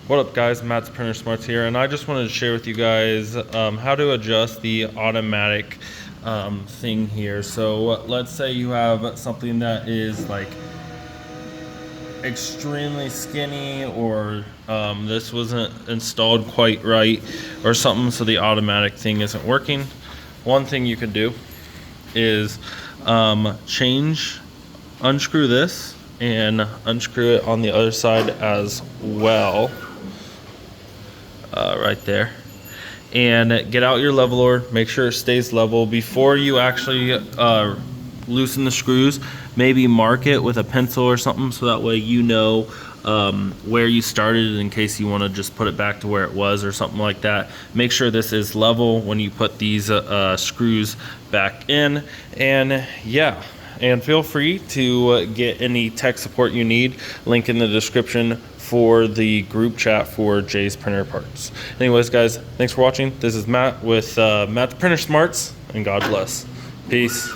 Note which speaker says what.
Speaker 1: What up guys, Matt's Printer Smarts here, and I just wanted to share with you guys how to adjust the automatic thing here. So let's say you have something that is like extremely skinny, or this wasn't installed quite right or something, so the automatic thing isn't working. One thing you could do is unscrew this and unscrew it on the other side as well. Right there, and get out your leveler. Make sure it stays level before you actually loosen the screws. Maybe mark it with a pencil or something, so that way you know where you started, in case you want to just put it back to where it was or something like that. Make sure this is level when you put these screws back in, and yeah. And feel free to get any tech support you need. Link in the description for the group chat for Jay's Printer Parts. Anyways, guys, thanks for watching. This is Matt with Matt the Printer Smarts, and God bless. Peace.